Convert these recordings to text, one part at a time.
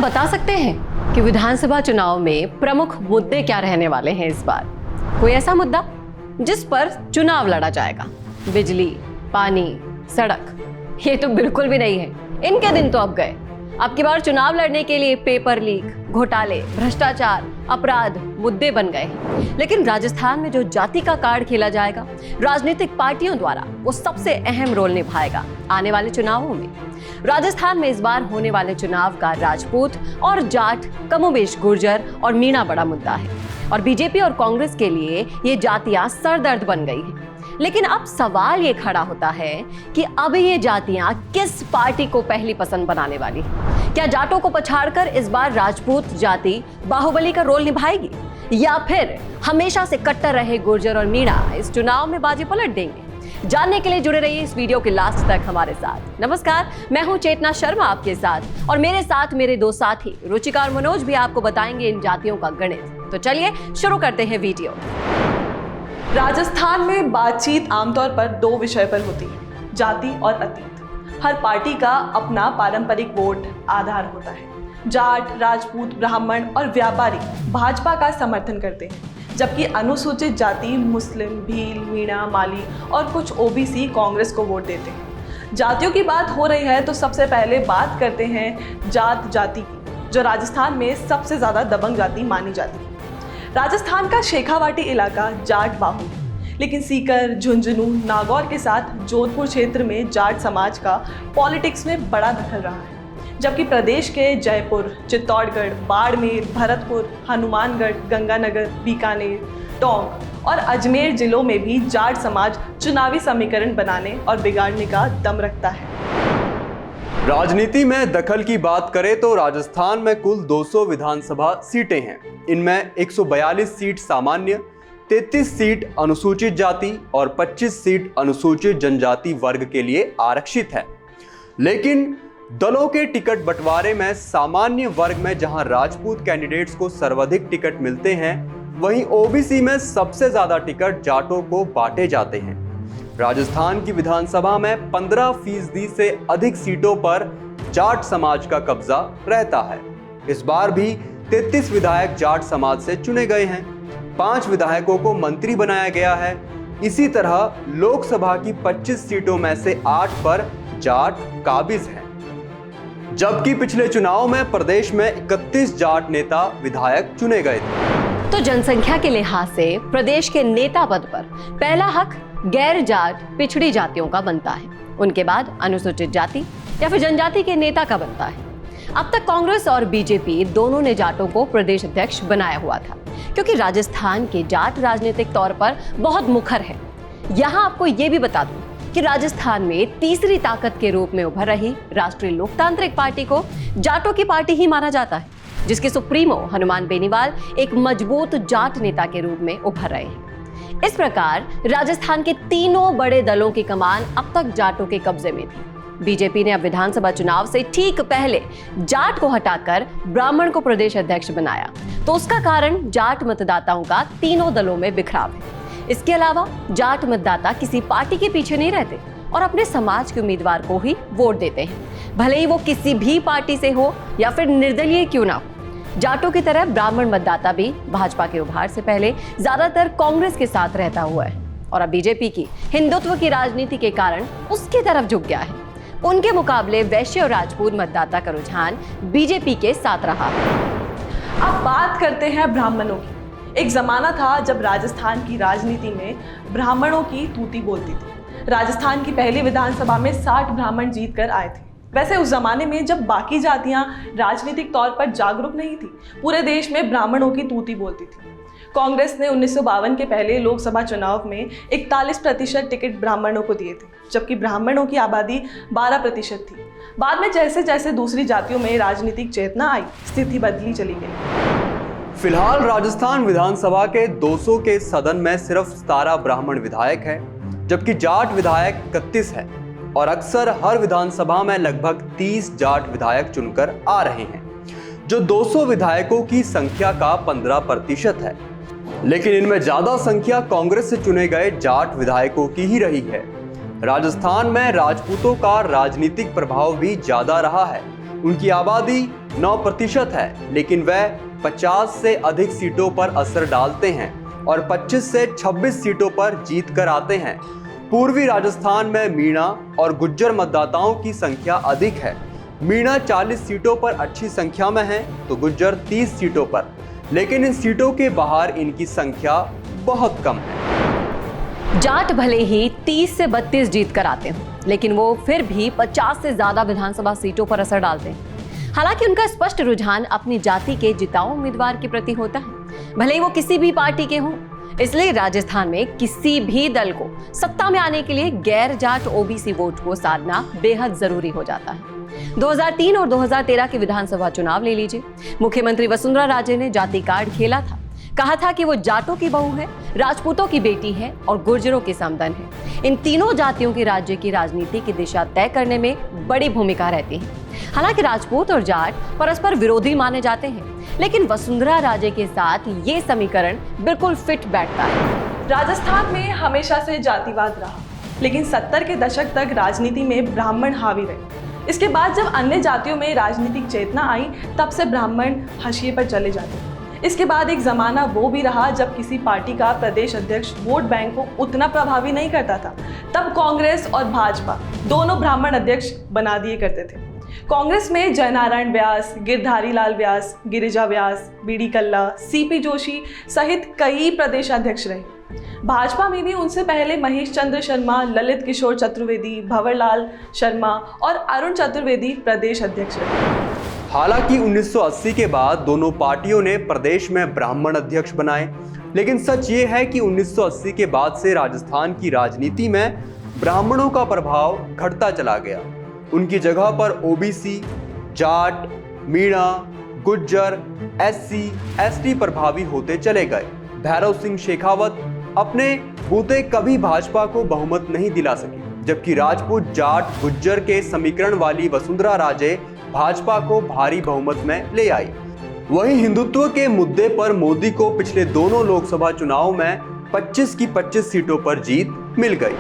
बता सकते हैं कि विधानसभा चुनाव में प्रमुख मुद्दे क्या रहने वाले हैं इस बार? कोई ऐसा मुद्दा जिस पर चुनाव लड़ा जाएगा? बिजली, पानी, सड़क? ये तो बिल्कुल भी नहीं है। इनके दिन तो अब गए। अब की बार चुनाव लड़ने के लिए पेपर लीक, घोटाले, भ्रष्टाचार, अपराध मुद्दे बन गए हैं। लेकिन राजस्थान में जो जाति का कार्ड खेला जाएगा, राजनीतिक पार्टियों द्वारा, वो सबसे अहम रोल निभाएगा आने वाले चुनावों में। राजस्थान में इस बार होने वाले चुनाव का राजपूत और जाट, कमोबेश गुर्जर और मीणा बड़ा मुद्दा है और बीजेपी और कांग्रेस के लिए ये जातियां सरदर्द बन गई हैं। लेकिन अब सवाल ये खड़ा होता है कि अब ये जातियां किस पार्टी को पहली पसंद बनाने वाली हैं? क्या जाटों को पछाड़कर इस बार राजपूत जाति बाहुबली का रोल निभाएगी, या फिर हमेशा से कट्टर रहे गुर्जर और मीणा इस चुनाव में बाजी पलट देंगे? जानने के लिए जुड़े रहिए इस वीडियो के लास्ट तक हमारे साथ। नमस्कार, मैं हूं चेतना शर्मा आपके साथ और मेरे साथ मेरे दो साथी रुचिका और मनोज भी आपको बताएंगे इन जातियों का गणित। तो चलिए शुरू करते हैं वीडियो। राजस्थान में बातचीत आमतौर पर दो विषय पर होती है, जाति और अतीत। हर पार्टी का अपना पारंपरिक वोट आधार होता है। जाट, राजपूत, ब्राह्मण और व्यापारी भाजपा का समर्थन करते हैं, जबकि अनुसूचित जाति मुस्लिम, भील, मीणा, माली और कुछ ओबीसी कांग्रेस को वोट देते हैं। जातियों की बात हो रही है तो सबसे पहले बात करते हैं जाट जाति की, जो राजस्थान में सबसे ज़्यादा दबंग जाति मानी जाती है। राजस्थान का शेखावाटी इलाका जाट बाहुल है, लेकिन सीकर, झुंझुनू, नागौर के साथ जोधपुर क्षेत्र में जाट समाज का पॉलिटिक्स में बड़ा दखल रहा है, जबकि प्रदेश के जयपुर, चित्तौड़गढ़, बाड़मेर, भरतपुर, हनुमानगढ़, गंगानगर, बीकानेर, टोंक और अजमेर जिलों में भी जाट समाज चुनावी समीकरण बनाने और बिगाड़ने का दम रखता है। राजनीति में दखल की बात करें तो राजस्थान में कुल 200 विधानसभा सीटें हैं। इनमें 142 सीट सामान्य, 33 सीट अनुसूचित जाति और 25 सीट अनुसूचित जनजाति वर्ग के लिए आरक्षित है। लेकिन दलों के टिकट बंटवारे में सामान्य वर्ग में जहां राजपूत कैंडिडेट्स को सर्वाधिक टिकट मिलते हैं, वहीं ओबीसी में सबसे ज्यादा टिकट जाटों को बांटे जाते हैं। राजस्थान की विधानसभा में 15% से अधिक सीटों पर जाट समाज का कब्जा रहता है। इस बार भी 33 विधायक जाट समाज से चुने गए हैं। 5 विधायकों को मंत्री बनाया गया है। इसी तरह लोकसभा की 25 सीटों में से 8 पर जाट काबिज हैं। जबकि पिछले चुनाव में प्रदेश में 31 जाट नेता विधायक चुने गए थे। तो जनसंख्या के लिहाज से प्रदेश के नेता पद पर पहला हक गैर जाट पिछड़ी जातियों का बनता है। उनके बाद अनुसूचित जाति या फिर जनजाति के नेता का बनता है। अब तक कांग्रेस और बीजेपी दोनों ने जाटों को प्रदेश अध्यक्ष बनाया हुआ था, क्योंकि राजस्थान के जाट राजनीतिक तौर पर बहुत मुखर है। यहाँ आपको ये भी बता दूं कि राजस्थान में तीसरी ताकत के रूप में उभर रही राष्ट्रीय लोकतांत्रिक पार्टी को जाटों की पार्टी ही माना जाता है, जिसके सुप्रीमो हनुमान बेनीवाल एक मजबूत जाट नेता के रूप में उभर रहे हैं। इस प्रकार राजस्थान के तीनों बड़े दलों की कमान अब तक जाटों के कब्जे में थी। बीजेपी ने अब विधानसभा चुनाव से ठीक पहले जाट को हटाकर ब्राह्मण को प्रदेश अध्यक्ष बनाया, तो उसका कारण जाट मतदाताओं का तीनों दलों में बिखराव है। इसके अलावा जाट मतदाता किसी पार्टी के पीछे नहीं रहते और अपने समाज के उम्मीदवार को ही वोट देते हैं, भले ही वो किसी भी पार्टी से हो या फिर निर्दलीय क्यों ना हो। जाटों की तरह ब्राह्मण मतदाता भी भाजपा के उभार से पहले ज्यादातर कांग्रेस के साथ रहता हुआ है और अब बीजेपी की हिंदुत्व की राजनीति के कारण उसकी तरफ झुक गया है। उनके मुकाबले वैश्य और राजपूत मतदाता का रुझान बीजेपी के साथ रहा है। अब बात करते हैं ब्राह्मणों की। एक जमाना था जब राजस्थान की राजनीति में ब्राह्मणों की तूती बोलती थी। राजस्थान की पहली विधानसभा में 60 ब्राह्मण जीत कर आए थे। वैसे उस जमाने में जब बाकी जातियां राजनीतिक तौर पर जागरूक नहीं थी, पूरे देश में ब्राह्मणों की तूती बोलती थी। कांग्रेस ने 1952 के पहले लोकसभा चुनाव में 41% टिकट ब्राह्मणों को दिए थे, जबकि ब्राह्मणों की आबादी 12% थी। बाद में जैसे जैसे दूसरी जातियों में राजनीतिक चेतना आई, स्थिति बदली चली गई। फिलहाल राजस्थान विधानसभा के 200 के सदन में सिर्फ 17 ब्राह्मण विधायक हैं, जबकि जाट विधायक 31 है और अक्सर हर विधानसभा में लगभग 30 जाट विधायक चुनकर आ रहे हैं, जो 200 विधायकों की संख्या का 15% है। लेकिन इनमें ज्यादा संख्या कांग्रेस से चुने गए जाट विधायकों की ही रही है। राजस्थान में राजपूतों का राजनीतिक प्रभाव भी ज्यादा रहा है। उनकी आबादी 9% है, लेकिन वह 50 से अधिक सीटों पर असर डालते हैं और 25 से 26 सीटों पर जीत कर आते हैं। पूर्वी राजस्थान में मीणा और गुज्जर मतदाताओं की संख्या अधिक है। मीणा 40 सीटों पर अच्छी संख्या में है तो गुज्जर 30 सीटों पर, लेकिन इन सीटों के बाहर इनकी संख्या बहुत कम है। जाट भले ही 30 से 32 जीत कर आते हैं, लेकिन वो फिर भी 50 से ज्यादा विधानसभा सीटों पर असर डालते हैं। हालांकि उनका स्पष्ट रुझान अपनी जाति के जिताऊ उम्मीदवार के प्रति होता है, भले ही वो किसी भी पार्टी के हों। इसलिए राजस्थान में किसी भी दल को सत्ता में आने के लिए गैर जाट ओबीसी वोट को साधना बेहद जरूरी हो जाता है। 2003 और 2013 के विधानसभा चुनाव ले लीजिए। मुख्यमंत्री वसुंधरा राजे ने जाति कार्ड खेला था, कहा था कि वो जाटों की बहू है, राजपूतों की बेटी है और गुर्जरों की समधन है। इन तीनों जातियों की राज्य की राजनीति की दिशा तय करने में बड़ी भूमिका रहती है। हालांकि राजपूत और जाट परस्पर विरोधी माने जाते हैं, लेकिन वसुंधरा राजे के साथ ये समीकरण बिल्कुल फिट बैठता है। राजस्थान में हमेशा से जातिवाद रहा, लेकिन 70 के दशक तक राजनीति में ब्राह्मण हावी रहे। इसके बाद जब अन्य जातियों में राजनीतिक चेतना आई, तब से ब्राह्मण हाशिए पर चले जाते। इसके बाद एक जमाना वो भी रहा जब किसी पार्टी का प्रदेश अध्यक्ष वोट बैंक को उतना प्रभावी नहीं करता था। तब कांग्रेस और भाजपा दोनों ब्राह्मण अध्यक्ष बना दिए करते थे। कांग्रेस में जयनारायण व्यास, गिरधारी लाल व्यास, गिरिजा व्यास, बीडी कल्ला, सीपी जोशी सहित कई प्रदेशाध्यक्ष रहे। भाजपा में भी उनसे पहले महेश चंद्र शर्मा, ललित किशोर चतुर्वेदी, भंवरलाल शर्मा और अरुण चतुर्वेदी प्रदेश अध्यक्ष रहे। हालांकि 1980 के बाद दोनों पार्टियों ने प्रदेश में ब्राह्मण अध्यक्ष बनाए, लेकिन सच ये है कि 1980 के बाद से राजस्थान की राजनीति में ब्राह्मणों का प्रभाव घटता चला गया। उनकी जगह पर OBC, Jat, Meena, Gujjar, SC, ST प्रभावी होते चले गए। भैरव सिंह शेखावत अपने बूते कभी भाजपा को बहुमत नहीं दिला सके, जबकि राजपूत, जाट, गुज्जर के समीकरण वाली वसुंधरा राजे भाजपा को भारी बहुमत में ले आई। वहीं हिंदुत्व के मुद्दे पर मोदी को पिछले दोनों लोकसभा चुनाव में 25 की 25 सीटों पर जीत मिल गई।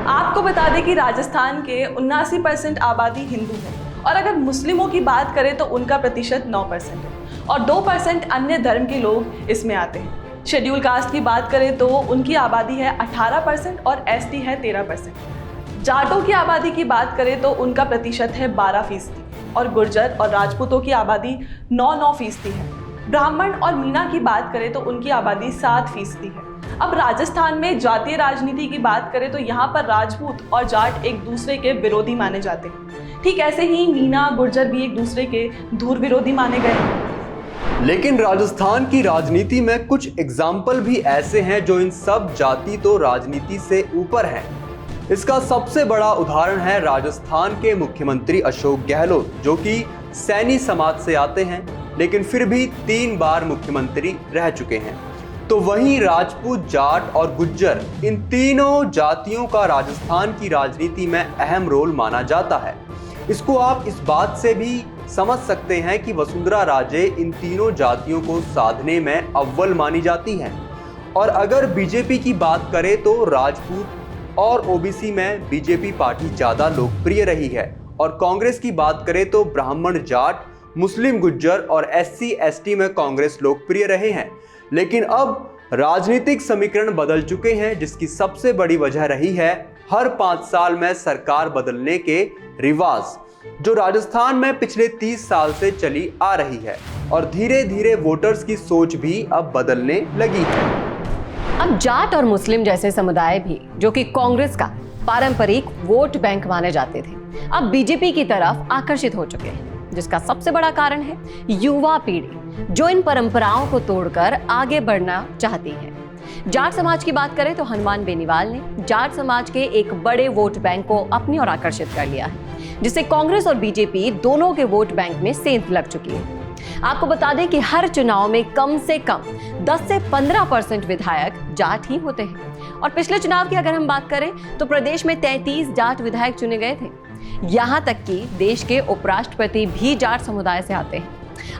आपको बता दें कि राजस्थान के 79% आबादी हिंदू है और अगर मुस्लिमों की बात करें तो उनका प्रतिशत 9% है और 2% अन्य धर्म के लोग इसमें आते हैं। शेड्यूल कास्ट की बात करें तो उनकी आबादी है 18% और एसटी है 13%। जाटों की आबादी की बात करें तो उनका प्रतिशत है 12% और गुर्जर और राजपूतों की आबादी 9% है। ब्राह्मण और मीणा की बात करें तो उनकी आबादी 7% है। अब राजस्थान में जातीय राजनीति की बात करें तो यहाँ पर राजपूत और जाट एक दूसरे के विरोधी माने जाते हैं। ठीक ऐसे ही मीणा, गुर्जर भी एक दूसरे के धुर विरोधी माने गए। लेकिन राजस्थान की राजनीति में कुछ एग्जाम्पल भी ऐसे हैं जो इन सब जाति तो राजनीति से ऊपर हैं। इसका सबसे बड़ा उदाहरण है राजस्थान के मुख्यमंत्री अशोक गहलोत, जो कि सैनी समाज से आते हैं लेकिन फिर भी 3 बार मुख्यमंत्री रह चुके हैं। तो वहीं राजपूत, जाट और गुज्जर, इन तीनों जातियों का राजस्थान की राजनीति में अहम रोल माना जाता है। इसको आप इस बात से भी समझ सकते हैं कि वसुंधरा राजे इन तीनों जातियों को साधने में अव्वल मानी जाती हैं। और अगर बीजेपी की बात करें तो राजपूत और ओबीसी में बीजेपी पार्टी ज़्यादा लोकप्रिय रही है, और कांग्रेस की बात करें तो ब्राह्मण, जाट, मुस्लिम, गुज्जर और एससी एसटी में कांग्रेस लोकप्रिय रहे हैं। लेकिन अब राजनीतिक समीकरण बदल चुके हैं, जिसकी सबसे बड़ी वजह रही है हर 5 साल में सरकार बदलने के रिवाज, जो राजस्थान में पिछले 30 साल से चली आ रही है। और धीरे धीरे वोटर्स की सोच भी अब बदलने लगी है। अब जाट और मुस्लिम जैसे समुदाय भी, जो कि कांग्रेस का पारंपरिक वोट बैंक माने जाते थे, अब बीजेपी की तरफ आकर्षित हो चुके हैं, जिसका सबसे बड़ा कारण है युवा पीढ़ी, जो इन परंपराओं को तोड़कर आगे बढ़ना चाहती है। जाट समाज की बात करें तो हनुमान बेनीवाल ने जाट समाज के एक बड़े वोट बैंक को अपनी ओर आकर्षित कर लिया है, जिससे कांग्रेस और बीजेपी दोनों के वोट बैंक में सेंध लग चुकी है। आपको बता दें कि हर चुनाव में कम से कम 10 से 15% विधायक जाट ही होते हैं। और पिछले चुनाव की अगर हम बात करें तो प्रदेश में 33 जाट विधायक चुने गए थे। यहाँ तक कि देश के उपराष्ट्रपति भी जाट समुदाय से आते हैं।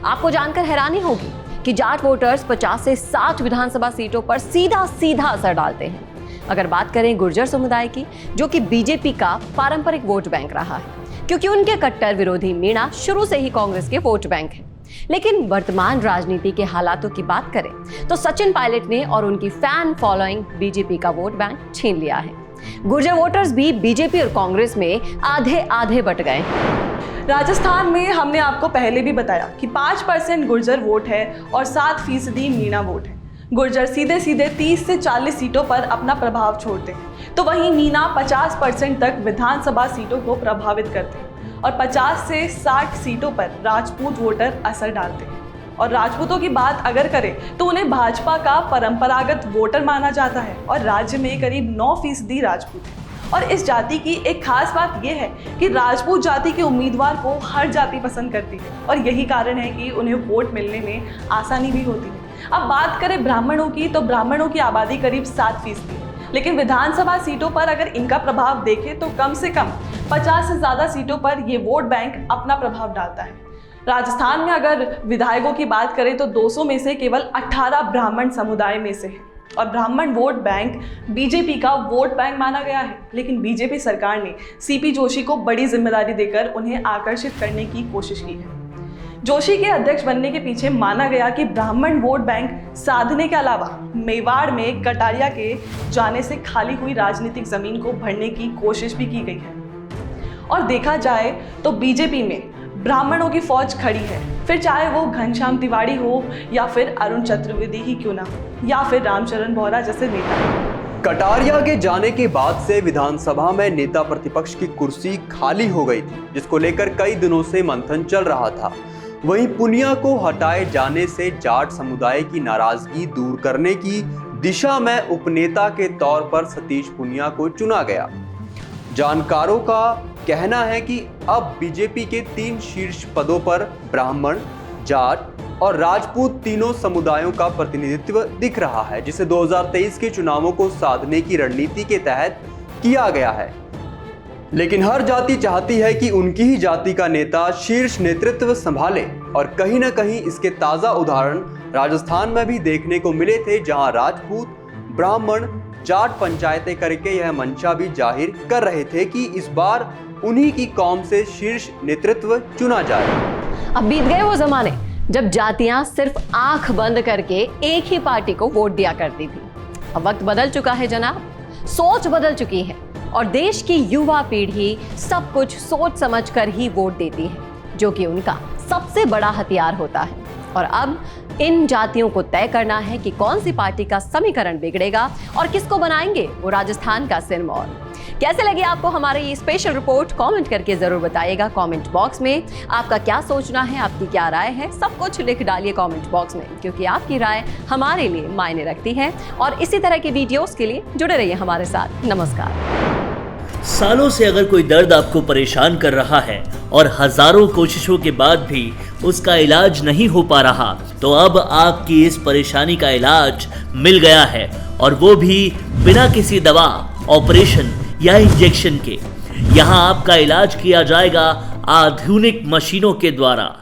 आपको जानकर हैरानी होगी कि जाट वोटर्स 50 से 60 विधानसभा सीटों पर सीधा असर डालते हैं। अगर बात करें गुर्जर समुदाय की, जो कि बीजेपी का पारंपरिक वोट बैंक रहा है, क्योंकि उनके कट्टर विरोधी मीणा शुरू से ही कांग्रेस के वोट बैंक है। लेकिन वर्तमान राजनीति के हालातों की बात करें तो सचिन पायलट ने और उनकी फैन फॉलोइंग बीजेपी का वोट बैंक छीन लिया है। गुर्जर वोटर्स भी बीजेपी और कांग्रेस में आधे आधे बट गए हैं। राजस्थान में हमने आपको पहले भी बताया कि 5% गुर्जर वोट है और 7% मीणा वोट है। गुर्जर सीधे सीधे 30 से 40 सीटों पर अपना प्रभाव छोड़ते हैं, तो वहीं मीणा 50% तक विधानसभा सीटों को प्रभावित करते हैं और 50 से 60 सीटों पर राजपूत वोटर असर डालते हैं। और राजपूतों की बात अगर करें तो उन्हें भाजपा का परंपरागत वोटर माना जाता है और राज्य में करीब 9% राजपूत है। और इस जाति की एक खास बात यह है कि राजपूत जाति के उम्मीदवार को हर जाति पसंद करती है और यही कारण है कि उन्हें वोट मिलने में आसानी भी होती है। अब बात करें ब्राह्मणों की, तो ब्राह्मणों की आबादी करीब 7% है, लेकिन विधानसभा सीटों पर अगर इनका प्रभाव देखें तो कम से कम 50 से ज़्यादा सीटों पर ये वोट बैंक अपना प्रभाव डालता है। राजस्थान में अगर विधायकों की बात करें तो 200 में से केवल 18 ब्राह्मण समुदाय में से है और ब्राह्मण वोट बैंक बीजेपी का वोट बैंक माना गया है। लेकिन बीजेपी सरकार ने सीपी जोशी को बड़ी जिम्मेदारी देकर उन्हें आकर्षित करने की कोशिश की है। जोशी के अध्यक्ष बनने के पीछे माना गया कि ब्राह्मण वोट बैंक साधने के अलावा मेवाड़ में कटारिया के जाने से खाली हुई राजनीतिक जमीन को भरने की कोशिश भी की गई है। और देखा जाए तो बीजेपी में ब्राह्मणों की फौज खड़ी है, फिर चाहे वो घनश्याम तिवारी हो या फिर अरुण चतुर्वेदी ही क्यों ना हो या फिर रामचरण बोहरा जैसे नेता। कटारिया के जाने के बाद से विधानसभा में नेता प्रतिपक्ष की कुर्सी खाली हो गई थी, जिसको लेकर कई दिनों से मंथन चल रहा था। वहीं पुनिया को हटाए जाने से जाट समुदाय की नाराजगी दूर करने की दिशा में उपनेता के तौर पर सतीश पुनिया को चुना गया। जानकारों का कहना है कि अब बीजेपी के 3 शीर्ष पदों पर ब्राह्मण, जाट और राजपूत तीनों समुदायों का प्रतिनिधित्व दिख रहा है, जिसे 2023 के चुनावों को साधने की रणनीति के तहत किया गया है। लेकिन हर जाति चाहती है कि उनकी ही जाति का नेता शीर्ष नेतृत्व संभाले और कहीं ना कहीं इसके ताजा उदाहरण राजस्थान में भी देखने को मिले थे, जहां राजपूत, ब्राह्मण, जाट पंचायतें करके यह मंशा भी जाहिर कर रहे थे कि इस बार उन्हीं की कौम से शीर्ष नेतृत्व चुना जाए। अब बीत गए वो जमाने जब जातियां सिर्फ आंख बंद करके एक ही पार्टी को वोट दिया करती थी। अब वक्त बदल चुका है जनाब, सोच बदल चुकी है और देश की युवा पीढ़ी सब कुछ सोच समझ कर ही वोट देती है, जो कि उनका सबसे बड़ा हथियार होता है। और अब इन जातियों को तय करना है कि कौन सी पार्टी का समीकरण बिगड़ेगा और किसको बनाएंगे वो राजस्थान का सिरमौर। कैसे लगी आपको हमारी ये स्पेशल रिपोर्ट, कमेंट करके जरूर बताइएगा कमेंट बॉक्स में। आपका क्या सोचना है, आपकी क्या राय है, सब कुछ लिख डालिए कमेंट बॉक्स में, क्योंकि आपकी राय हमारे लिए मायने रखती है। और इसी तरह की वीडियोस के लिए जुड़े रहिए हमारे साथ। नमस्कार। सालों से अगर कोई दर्द आपको परेशान कर रहा है और हजारों कोशिशों के बाद भी उसका इलाज नहीं हो पा रहा, तो अब आपकी इस परेशानी का इलाज मिल गया है, और वो भी बिना किसी दवा, ऑपरेशन या इंजेक्शन के। यहाँ आपका इलाज किया जाएगा आधुनिक मशीनों के द्वारा।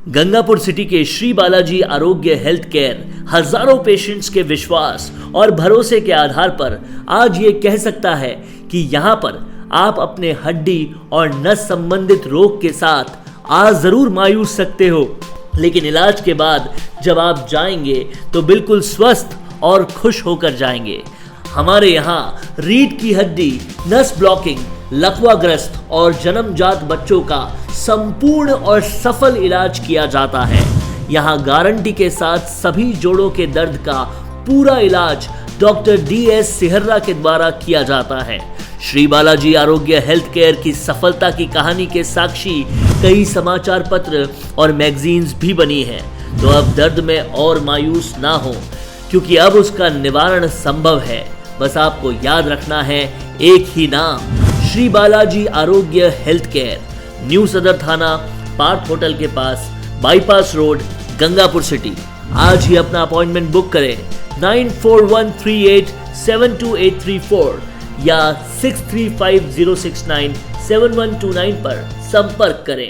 गंगापुर सिटी के श्री बालाजी आरोग्य हेल्थ केयर हजारों पेशेंट्स के विश्वास और भरोसे के आधार पर आज ये कह सकता है कि यहाँ पर आप अपने हड्डी और नस संबंधित रोग के साथ आ जरूर मायूस सकते हो, लेकिन इलाज के बाद जब आप जाएंगे तो बिल्कुल स्वस्थ और खुश होकर जाएंगे। हमारे यहाँ रीढ़ की हड्डी, नस ब्लॉकिंग, लकवाग्रस्त और जन्मजात बच्चों का संपूर्ण और सफल इलाज किया जाता है। यहाँ गारंटी के साथ सभी जोड़ों के दर्द का पूरा इलाज डॉक्टर DS सिहर्रा के द्वारा किया जाता है। श्री बालाजी आरोग्य हेल्थ केयर की सफलता की कहानी के साक्षी कई समाचार पत्र और मैगजीन्स भी बनी हैं। तो अब दर्द में और मायूस ना हो, क्योंकि अब उसका निवारण संभव है। बस आपको याद रखना है एक ही नाम, श्री बालाजी आरोग्य हेल्थ केयर, न्यू सदर थाना, पार्थ होटल के पास, बाईपास रोड, गंगापुर सिटी। आज ही अपना अपॉइंटमेंट बुक करें 9413872834 या 6350697129 पर संपर्क करें।